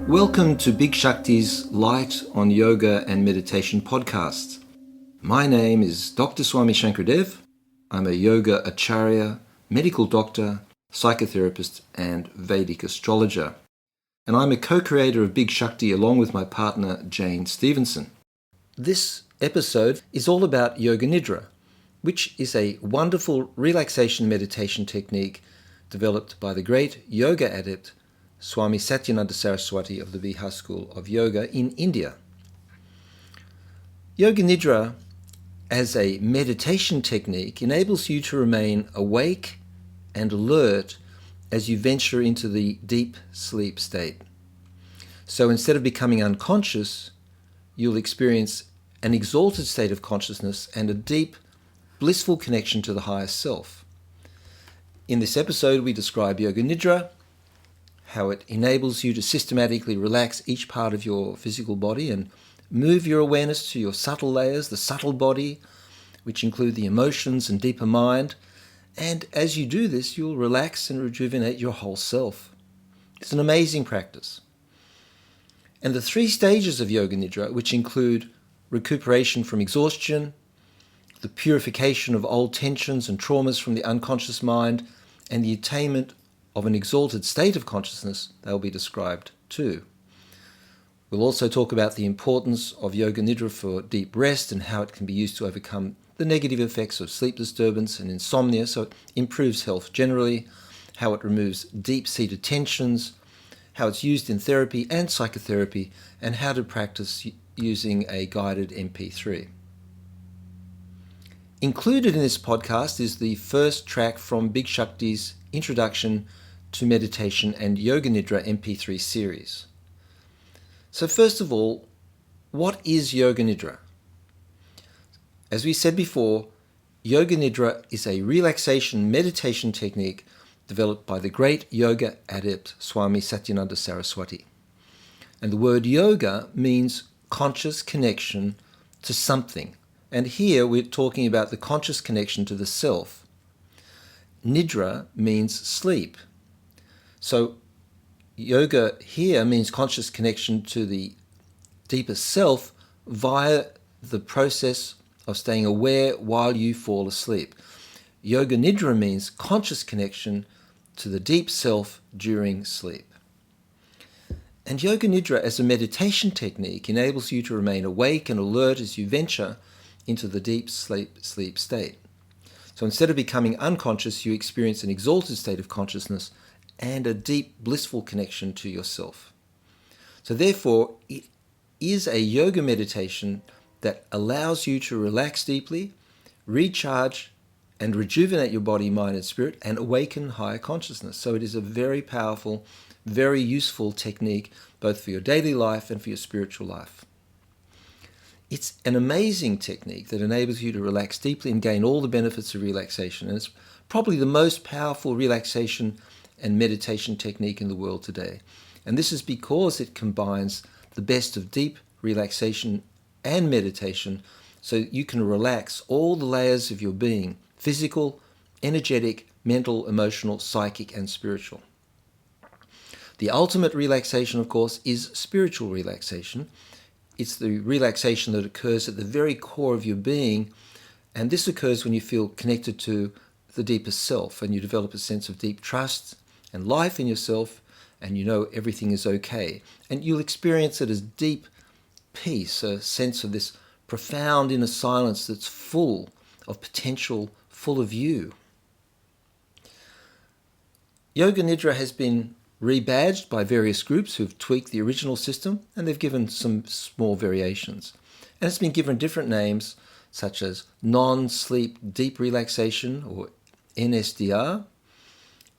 Welcome to Big Shakti's Light on Yoga and Meditation podcast. My name is Dr. Swami Shankardev. I'm a yoga acharya, medical doctor, psychotherapist, and Vedic astrologer. And I'm a co-creator of Big Shakti along with my partner Jane Stevenson. This episode is all about Yoga Nidra, which is a wonderful relaxation meditation technique developed by the great yoga adept Swami Satyananda Saraswati of the Bihar School of Yoga in India. Yoga Nidra as a meditation technique enables you to remain awake and alert as you venture into the deep sleep state. So instead of becoming unconscious, you'll experience an exalted state of consciousness and a deep, blissful connection to the highest self. In this episode, we describe Yoga Nidra, how it enables you to systematically relax each part of your physical body and move your awareness to your subtle layers, the subtle body, which include the emotions and deeper mind. And as you do this, you'll relax and rejuvenate your whole self. It's an amazing practice. And the 3 stages of Yoga Nidra, which include recuperation from exhaustion, the purification of old tensions and traumas from the unconscious mind, and the attainment of an exalted state of consciousness, they'll be described too. We'll also talk about the importance of Yoga Nidra for deep rest and how it can be used to overcome the negative effects of sleep disturbance and insomnia, so it improves health generally, how it removes deep-seated tensions, how it's used in therapy and psychotherapy, and how to practice using a guided MP3. Included in this podcast is the first track from Big Shakti's Introduction to Meditation and Yoga Nidra MP3 series. So first of all, what is Yoga Nidra? As we said before, Yoga Nidra is a relaxation meditation technique developed by the great yoga adept Swami Satyananda Saraswati. And the word yoga means conscious connection to something. And here we're talking about the conscious connection to the self. Nidra means sleep. So yoga here means conscious connection to the deeper self via the process of staying aware while you fall asleep. Yoga Nidra means conscious connection to the deep self during sleep. And Yoga Nidra as a meditation technique enables you to remain awake and alert as you venture into the deep sleep state. So instead of becoming unconscious, you experience an exalted state of consciousness and a deep, blissful connection to yourself. So therefore, it is a yoga meditation that allows you to relax deeply, recharge, and rejuvenate your body, mind, and spirit, and awaken higher consciousness. So it is a very powerful, very useful technique, both for your daily life and for your spiritual life. It's an amazing technique that enables you to relax deeply and gain all the benefits of relaxation. And it's probably the most powerful relaxation and meditation technique in the world today. And this is because it combines the best of deep relaxation and meditation so you can relax all the layers of your being: physical, energetic, mental, emotional, psychic, and spiritual. The ultimate relaxation, of course, is spiritual relaxation. It's the relaxation that occurs at the very core of your being, and this occurs when you feel connected to the deeper self and you develop a sense of deep trust and life in yourself, and you know everything is okay. And you'll experience it as deep peace, a sense of this profound inner silence that's full of potential, full of you. Yoga Nidra has been rebadged by various groups who've tweaked the original system, and they've given some small variations. And it's been given different names, such as non-sleep deep relaxation, or NSDR.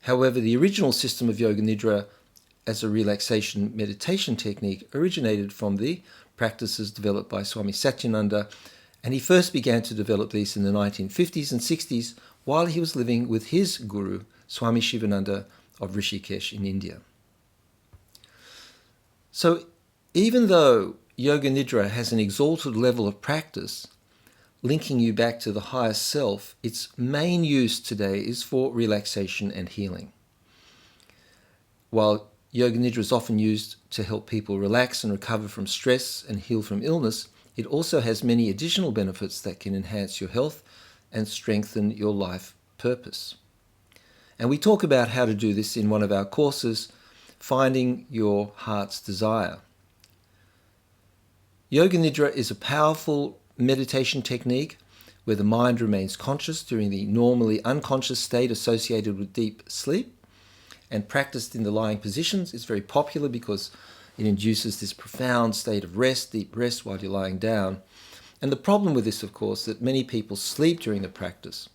However, the original system of Yoga Nidra as a relaxation meditation technique originated from the practices developed by Swami Satyananda, and he first began to develop these in the 1950s and 60s while he was living with his guru, Swami Shivananda of Rishikesh in India. So even though Yoga Nidra has an exalted level of practice, linking you back to the higher self, its main use today is for relaxation and healing. While Yoga Nidra is often used to help people relax and recover from stress and heal from illness, it also has many additional benefits that can enhance your health and strengthen your life purpose. And we talk about how to do this in one of our courses, Finding Your Heart's Desire. Yoga Nidra is a powerful meditation technique where the mind remains conscious during the normally unconscious state associated with deep sleep, and practiced in the lying positions. It's very popular because it induces this profound state of rest, deep rest while you're lying down. And the problem with this, of course, that many people sleep during the practice.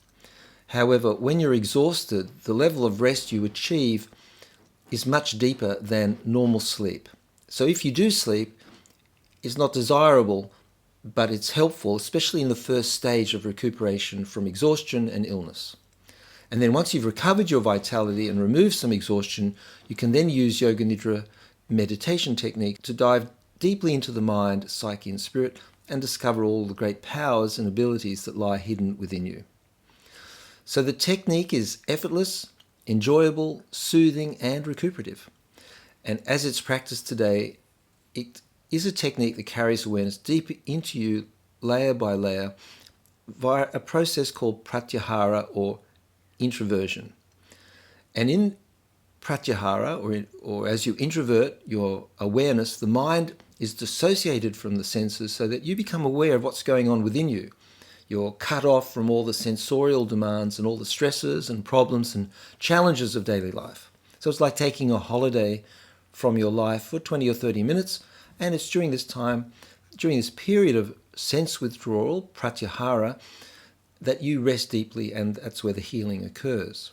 However, when you're exhausted, the level of rest you achieve is much deeper than normal sleep. So if you do sleep, it's not desirable, but it's helpful, especially in the first stage of recuperation from exhaustion and illness. And then once you've recovered your vitality and removed some exhaustion, you can then use Yoga Nidra meditation technique to dive deeply into the mind, psyche and spirit and discover all the great powers and abilities that lie hidden within you. So the technique is effortless, enjoyable, soothing and recuperative. And as it's practiced today, it is a technique that carries awareness deep into you, layer by layer, via a process called pratyahara or introversion. And in pratyahara, or as you introvert your awareness, the mind is dissociated from the senses so that you become aware of what's going on within you. You're cut off from all the sensorial demands and all the stresses and problems and challenges of daily life. So it's like taking a holiday from your life for 20 or 30 minutes, and it's during this time, during this period of sense withdrawal, pratyahara, that you rest deeply, and that's where the healing occurs.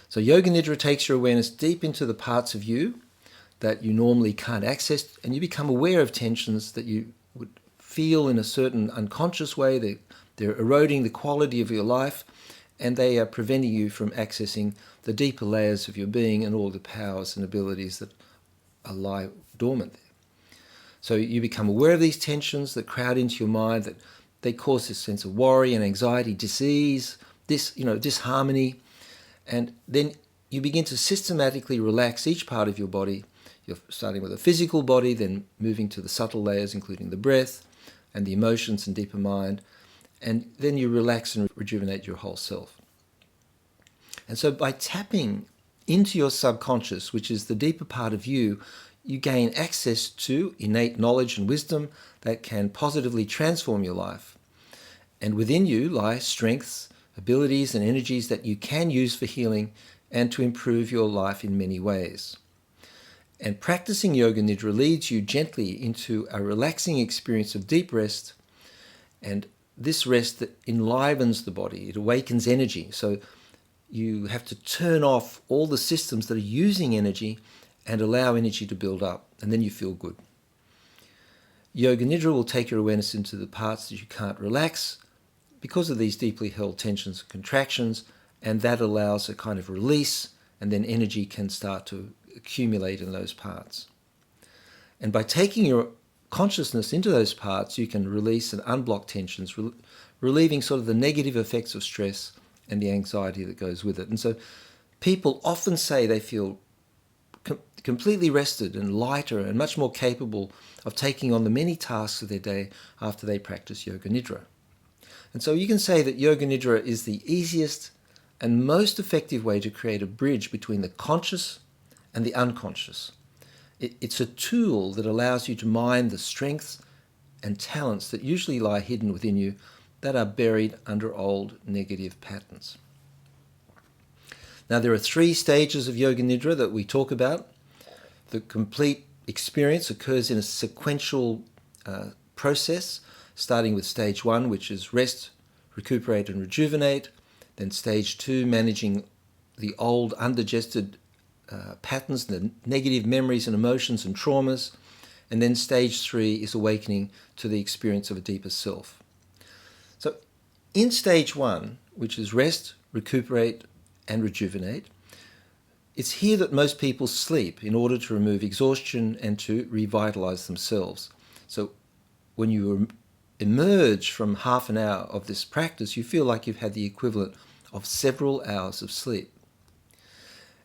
So Yoga Nidra takes your awareness deep into the parts of you that you normally can't access, and you become aware of tensions that you would feel in a certain unconscious way. They're eroding the quality of your life, and they are preventing you from accessing the deeper layers of your being and all the powers and abilities that lie dormant there. So you become aware of these tensions that crowd into your mind, that they cause this sense of worry and anxiety, disease, disharmony, and then you begin to systematically relax each part of your body. You're starting with a physical body, then moving to the subtle layers, including the breath and the emotions and deeper mind, and then you relax and rejuvenate your whole self. And so by tapping into your subconscious, which is the deeper part of you, you gain access to innate knowledge and wisdom that can positively transform your life. And within you lie strengths, abilities, and energies that you can use for healing and to improve your life in many ways. And practicing Yoga Nidra leads you gently into a relaxing experience of deep rest, and this rest that enlivens the body, it awakens energy. So you have to turn off all the systems that are using energy and allow energy to build up, and then you feel good. Yoga Nidra will take your awareness into the parts that you can't relax because of these deeply held tensions and contractions, and that allows a kind of release, and then energy can start to accumulate in those parts. And by taking your consciousness into those parts, you can release and unblock tensions, relieving sort of the negative effects of stress and the anxiety that goes with it. And so people often say they feel completely rested and lighter and much more capable of taking on the many tasks of their day after they practice Yoga Nidra. And so you can say that Yoga Nidra is the easiest and most effective way to create a bridge between the conscious and the unconscious. It's a tool that allows you to mine the strengths and talents that usually lie hidden within you that are buried under old negative patterns. Now, there are 3 stages of Yoga Nidra that we talk about. The complete experience occurs in a sequential process, starting with stage 1, which is rest, recuperate and rejuvenate. Then stage 2, managing the old undigested patterns, the negative memories and emotions and traumas. And then stage 3 is awakening to the experience of a deeper self. So in stage 1, which is rest, recuperate and rejuvenate, it's here that most people sleep in order to remove exhaustion and to revitalize themselves. So when you emerge from half an hour of this practice, you feel like you've had the equivalent of several hours of sleep.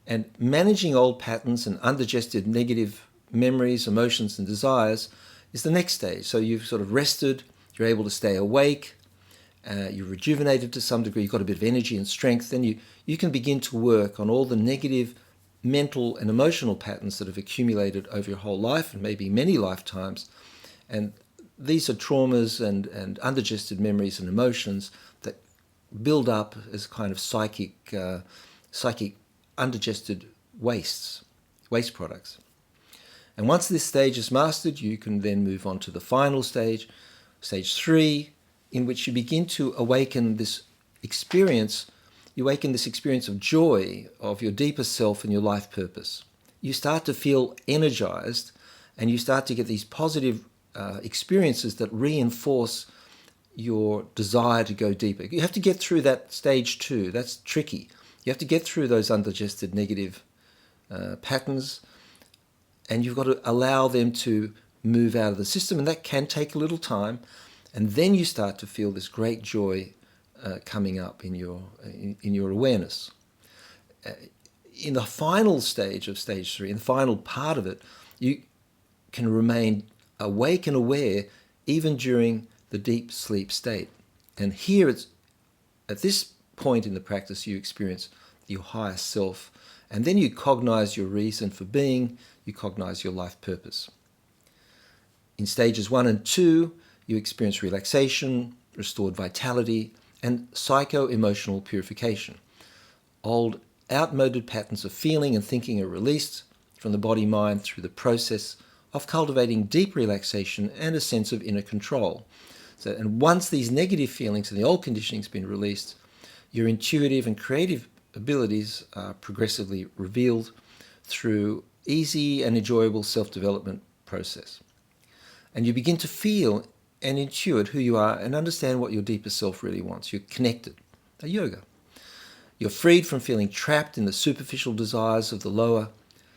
And managing old patterns and undigested negative memories, emotions, and desires is the next stage. So you've sort of rested, you're able to stay awake, you're rejuvenated to some degree, you've got a bit of energy and strength, then you can begin to work on all the negative mental and emotional patterns that have accumulated over your whole life and maybe many lifetimes. And these are traumas and undigested memories and emotions that build up as kind of psychic undigested waste products. And once this stage is mastered, you can then move on to the final stage, stage 3, in which you begin to awaken this experience. You awaken this experience of joy of your deeper self and your life purpose. You start to feel energized, and you start to get these positive experiences that reinforce your desire to go deeper. You have to get through that stage 2. That's tricky. You have to get through those undigested negative patterns, and you've got to allow them to move out of the system, and that can take a little time. And then you start to feel this great joy coming up in your awareness. In the final stage of stage 3, in the final part of it, you can remain awake and aware even during the deep sleep state. And here, it's at this point in the practice, you experience your higher self, and then you cognize your reason for being, you cognize your life purpose. In stages 1 and 2, you experience relaxation, restored vitality, and psycho-emotional purification. Old, outmoded patterns of feeling and thinking are released from the body-mind through the process of cultivating deep relaxation and a sense of inner control. And once these negative feelings and the old conditioning has been released, your intuitive and creative abilities are progressively revealed through easy and enjoyable self-development process. And you begin to feel and intuit who you are and understand what your deeper self really wants. You're connected. Yoga. You're freed from feeling trapped in the superficial desires of the lower,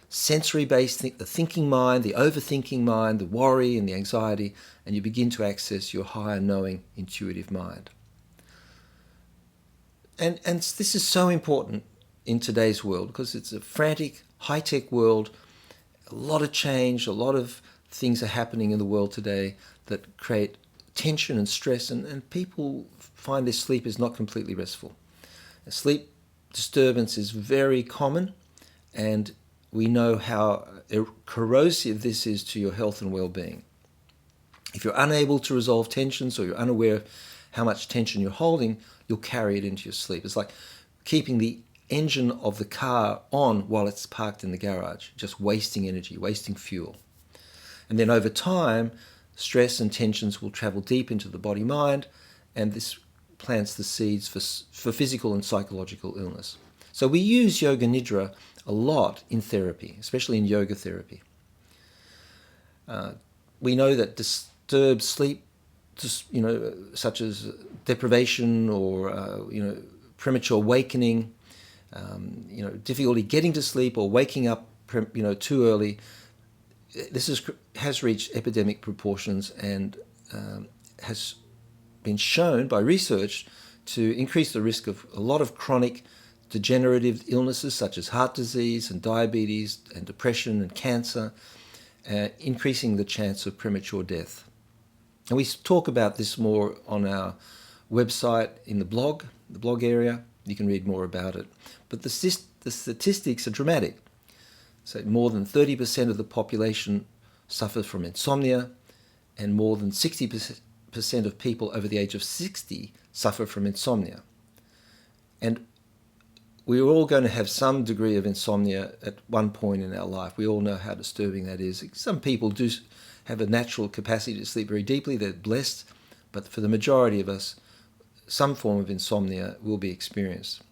sensory-based, the thinking mind, the overthinking mind, the worry and the anxiety, and you begin to access your higher knowing, intuitive mind. And this is so important in today's world because it's a frantic, high-tech world. A lot of change, a lot of things are happening in the world today that create tension and stress, and people find their sleep is not completely restful. Sleep disturbance is very common, and we know how corrosive this is to your health and well-being. If you're unable to resolve tensions or you're unaware of how much tension you're holding, you'll carry it into your sleep. It's like keeping the engine of the car on while it's parked in the garage, just wasting energy, wasting fuel. And then over time, stress and tensions will travel deep into the body-mind, and this plants the seeds for physical and psychological illness. So we use Yoga Nidra a lot in therapy, especially in yoga therapy. We know that disturbed sleep, such as deprivation or premature awakening, difficulty getting to sleep or waking up too early, this has reached epidemic proportions and has been shown by research to increase the risk of a lot of chronic degenerative illnesses such as heart disease and diabetes and depression and cancer, increasing the chance of premature death. And we talk about this more on our website in the blog area. You can read more about it. But the statistics are dramatic. So more than 30% of the population suffer from insomnia, and more than 60% of people over the age of 60 suffer from insomnia. And we're all going to have some degree of insomnia at one point in our life. We all know how disturbing that is. Some people do have a natural capacity to sleep very deeply. They're blessed. But for the majority of us, some form of insomnia will be experienced.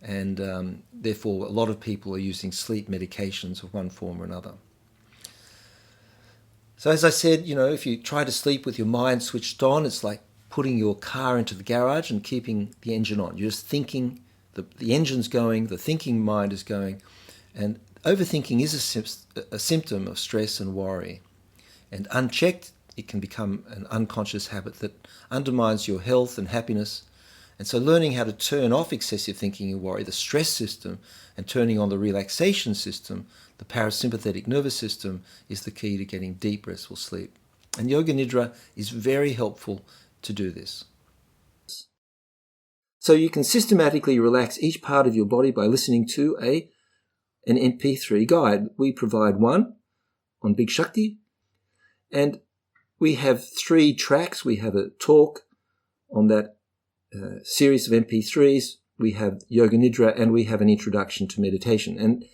And therefore, a lot of people are using sleep medications of one form or another. So as I said, if you try to sleep with your mind switched on, it's like putting your car into the garage and keeping the engine on. You're just thinking, the engine's going, the thinking mind is going. And overthinking is a symptom of stress and worry. And unchecked, it can become an unconscious habit that undermines your health and happiness And so learning how to turn off excessive thinking and worry, the stress system, and turning on the relaxation system, the parasympathetic nervous system, is the key to getting deep, restful sleep. And Yoga Nidra is very helpful to do this. So you can systematically relax each part of your body by listening to an MP3 guide. We provide one on Big Shakti, and we have 3 tracks. We have a talk on that series of MP3s, we have Yoga Nidra, and we have an introduction to meditation. And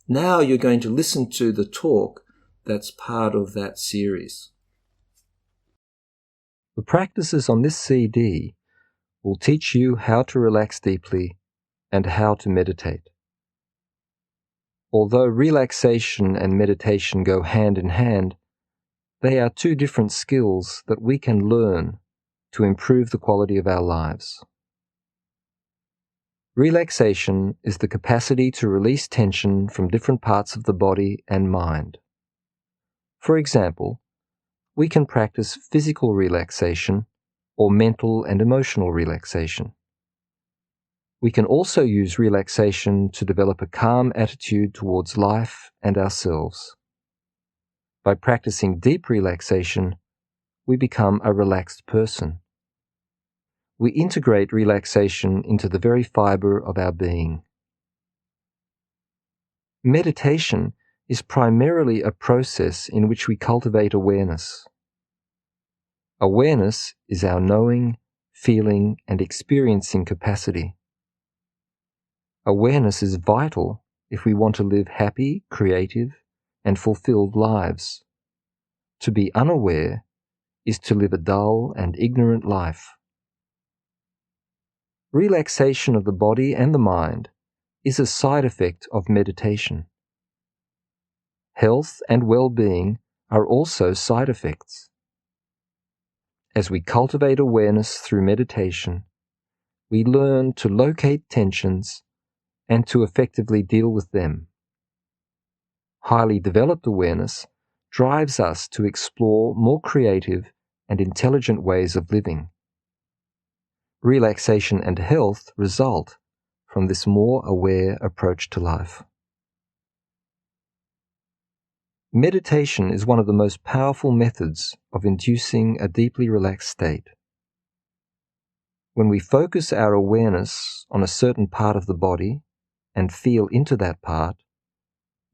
now you're going to listen to the talk that's part of that series. The practices on this CD will teach you how to relax deeply and how to meditate. Although relaxation and meditation go hand in hand, they are 2 different skills that we can learn to improve the quality of our lives. Relaxation is the capacity to release tension from different parts of the body and mind. For example, we can practice physical relaxation or mental and emotional relaxation. We can also use relaxation to develop a calm attitude towards life and ourselves. By practicing deep relaxation, we become a relaxed person. We integrate relaxation into the very fiber of our being. Meditation is primarily a process in which we cultivate awareness. Awareness is our knowing, feeling, and experiencing capacity. Awareness is vital if we want to live happy, creative, and fulfilled lives. To be unaware is to live a dull and ignorant life. Relaxation of the body and the mind is a side effect of meditation. Health and well-being are also side effects. As we cultivate awareness through meditation, we learn to locate tensions and to effectively deal with them. Highly developed awareness drives us to explore more creative and intelligent ways of living. Relaxation and health result from this more aware approach to life. Meditation is one of the most powerful methods of inducing a deeply relaxed state. When we focus our awareness on a certain part of the body and feel into that part,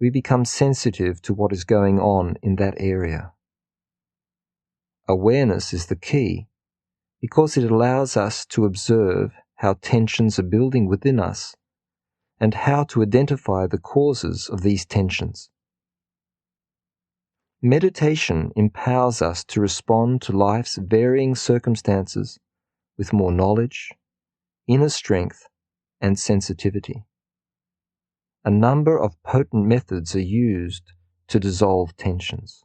we become sensitive to what is going on in that area. Awareness is the key because it allows us to observe how tensions are building within us and how to identify the causes of these tensions. Meditation empowers us to respond to life's varying circumstances with more knowledge, inner strength, and sensitivity. A number of potent methods are used to dissolve tensions.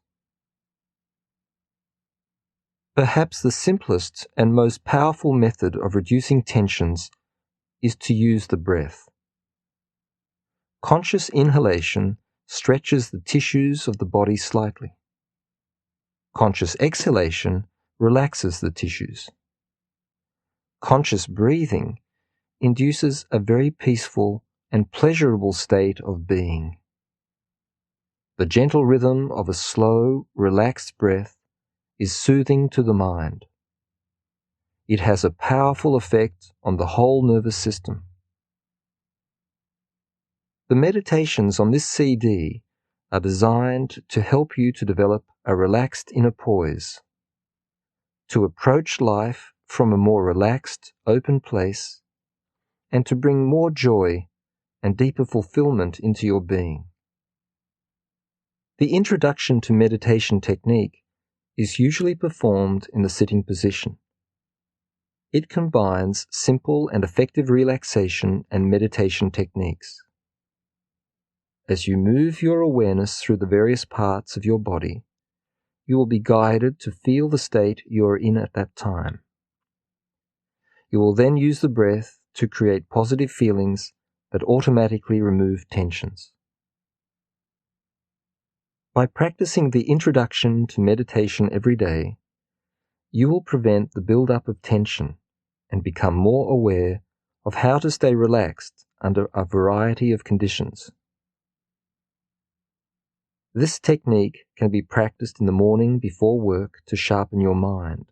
Perhaps the simplest and most powerful method of reducing tensions is to use the breath. Conscious inhalation stretches the tissues of the body slightly. Conscious exhalation relaxes the tissues. Conscious breathing induces a very peaceful and pleasurable state of being. The gentle rhythm of a slow, relaxed breath is soothing to the mind. It has a powerful effect on the whole nervous system. The meditations on this CD are designed to help you to develop a relaxed inner poise, to approach life from a more relaxed, open place, and to bring more joy and deeper fulfillment into your being. The introduction to meditation technique is usually performed in the sitting position. It combines simple and effective relaxation and meditation techniques. As you move your awareness through the various parts of your body, you will be guided to feel the state you are in at that time. You will then use the breath to create positive feelings that automatically remove tensions. By practicing the introduction to meditation every day, you will prevent the build-up of tension and become more aware of how to stay relaxed under a variety of conditions. This technique can be practiced in the morning before work to sharpen your mind,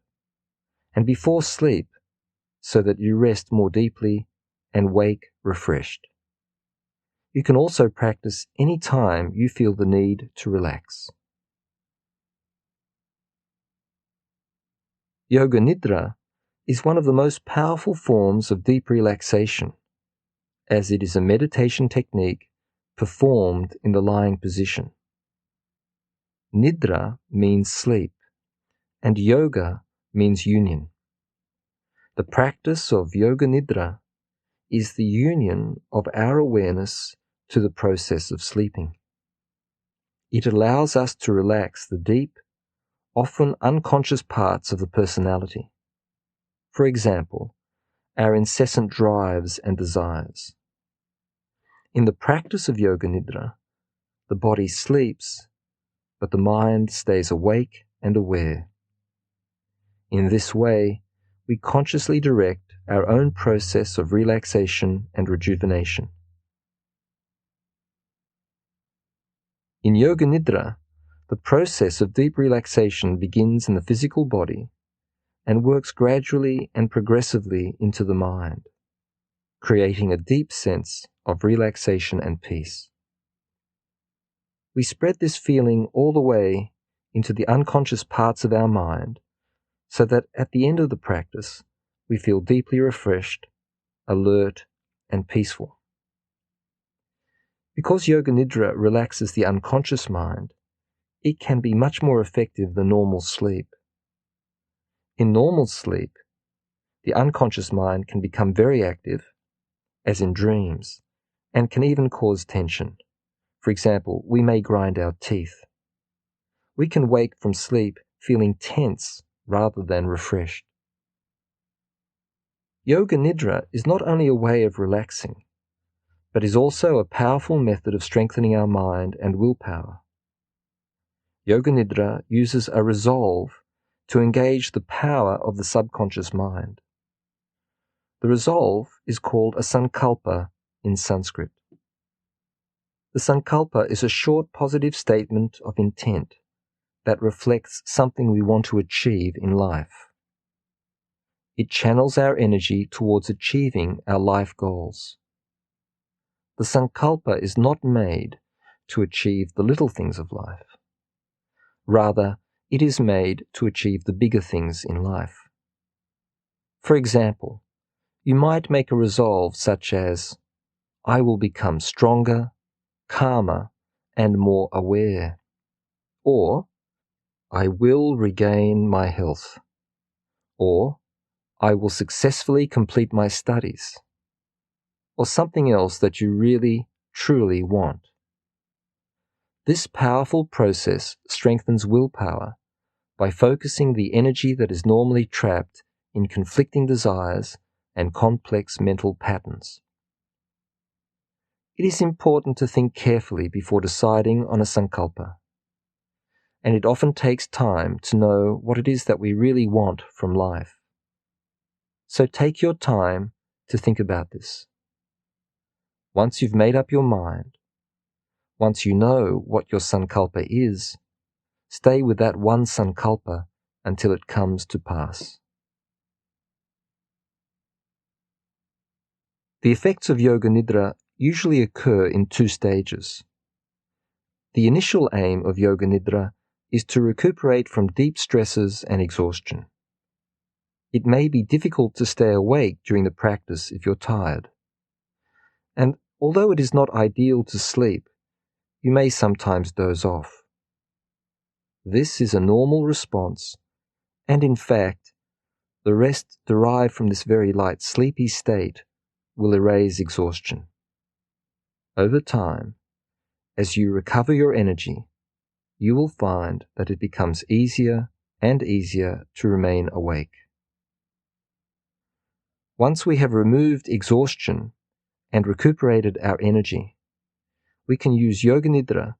and before sleep so that you rest more deeply and wake refreshed. You can also practice any time you feel the need to relax. Yoga Nidra is one of the most powerful forms of deep relaxation, as it is a meditation technique performed in the lying position. Nidra means sleep, and yoga means union. The practice of Yoga Nidra is the union of our awareness to the process of sleeping. It allows us to relax the deep, often unconscious parts of the personality. For example, our incessant drives and desires. In the practice of Yoga Nidra, the body sleeps, but the mind stays awake and aware. In this way, we consciously direct our own process of relaxation and rejuvenation. In Yoga Nidra, the process of deep relaxation begins in the physical body and works gradually and progressively into the mind, creating a deep sense of relaxation and peace. We spread this feeling all the way into the unconscious parts of our mind, so that at the end of the practice, we feel deeply refreshed, alert, and peaceful. Because Yoga Nidra relaxes the unconscious mind, it can be much more effective than normal sleep. In normal sleep, the unconscious mind can become very active, as in dreams, and can even cause tension. For example, we may grind our teeth. We can wake from sleep feeling tense rather than refreshed. Yoga Nidra is not only a way of relaxing, but is also a powerful method of strengthening our mind and willpower. Yoga Nidra uses a resolve to engage the power of the subconscious mind. The resolve is called a sankalpa in Sanskrit. The sankalpa is a short positive statement of intent that reflects something we want to achieve in life. It channels our energy towards achieving our life goals. The sankalpa is not made to achieve the little things of life. Rather, it is made to achieve the bigger things in life. For example, you might make a resolve such as, I will become stronger, calmer, and more aware. Or, I will regain my health. Or, I will successfully complete my studies. Or something else that you really, truly want. This powerful process strengthens willpower by focusing the energy that is normally trapped in conflicting desires and complex mental patterns. It is important to think carefully before deciding on a sankalpa, and it often takes time to know what it is that we really want from life. So take your time to think about this. Once you've made up your mind, once you know what your sankalpa is, stay with that one sankalpa until it comes to pass. The effects of Yoga Nidra usually occur in two stages. The initial aim of Yoga Nidra is to recuperate from deep stresses and exhaustion. It may be difficult to stay awake during the practice if you're tired. And although it is not ideal to sleep, you may sometimes doze off. This is a normal response, and in fact, the rest derived from this very light sleepy state will erase exhaustion. Over time, as you recover your energy, you will find that it becomes easier and easier to remain awake. Once we have removed exhaustion and recuperated our energy, we can use Yoga Nidra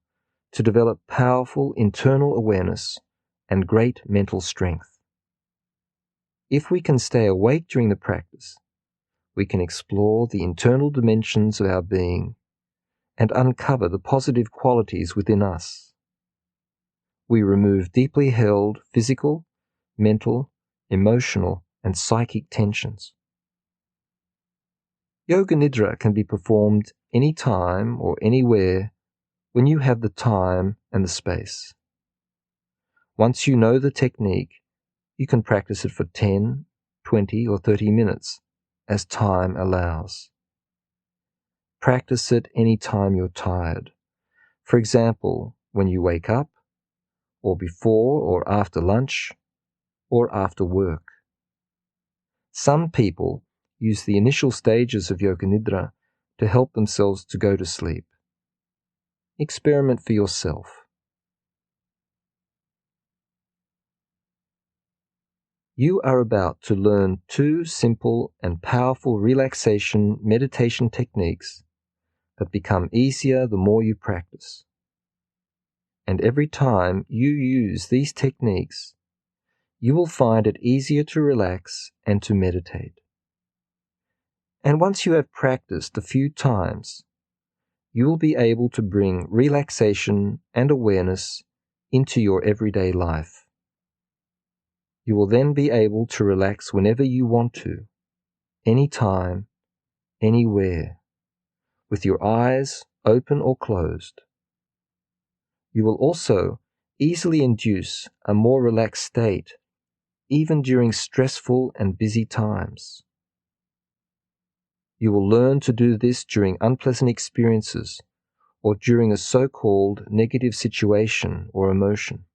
to develop powerful internal awareness and great mental strength. If we can stay awake during the practice, we can explore the internal dimensions of our being and uncover the positive qualities within us. We remove deeply held physical, mental, emotional, and psychic tensions. Yoga Nidra can be performed anytime or anywhere when you have the time and the space. Once you know the technique, you can practice it for 10, 20, or 30 minutes as time allows. Practice it anytime you're tired. For example, when you wake up, or before or after lunch, or after work. Some people use the initial stages of Yoga Nidra to help themselves to go to sleep. Experiment for yourself. You are about to learn 2 simple and powerful relaxation meditation techniques that become easier the more you practice. And every time you use these techniques, you will find it easier to relax and to meditate. And once you have practiced a few times, you will be able to bring relaxation and awareness into your everyday life. You will then be able to relax whenever you want to, anytime, anywhere, with your eyes open or closed. You will also easily induce a more relaxed state, even during stressful and busy times. You will learn to do this during unpleasant experiences or during a so-called negative situation or emotion.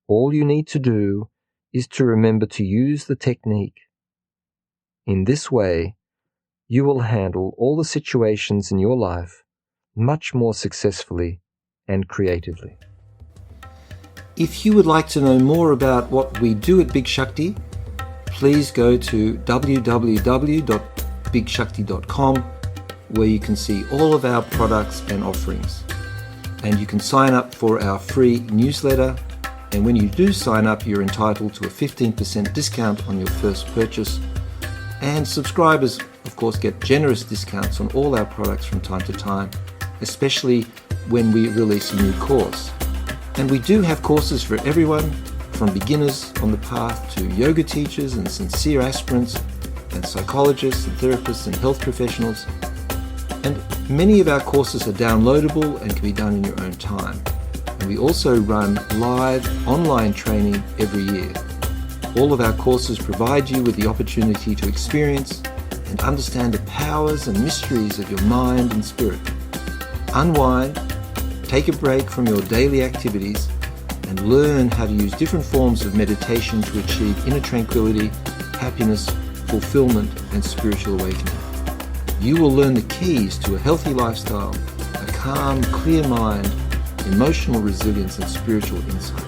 All you need to do is to remember to use the technique. In this way, you will handle all the situations in your life much more successfully and creatively. If you would like to know more about what we do at Big Shakti, please go to www.bigshakti.com, where you can see all of our products and offerings. And you can sign up for our free newsletter, and when you do sign up, you're entitled to a 15% discount on your first purchase. And subscribers, of course, get generous discounts on all our products from time to time, especially when we release a new course. And we do have courses for everyone, from beginners on the path to yoga teachers and sincere aspirants and psychologists and therapists and health professionals. And many of our courses are downloadable and can be done in your own time. And we also run live online training every year. All of our courses provide you with the opportunity to experience and understand the powers and mysteries of your mind and spirit. Unwind, take a break from your daily activities, and learn how to use different forms of meditation to achieve inner tranquility, happiness, fulfillment, and spiritual awakening. You will learn the keys to a healthy lifestyle, a calm, clear mind, emotional resilience, and spiritual insight.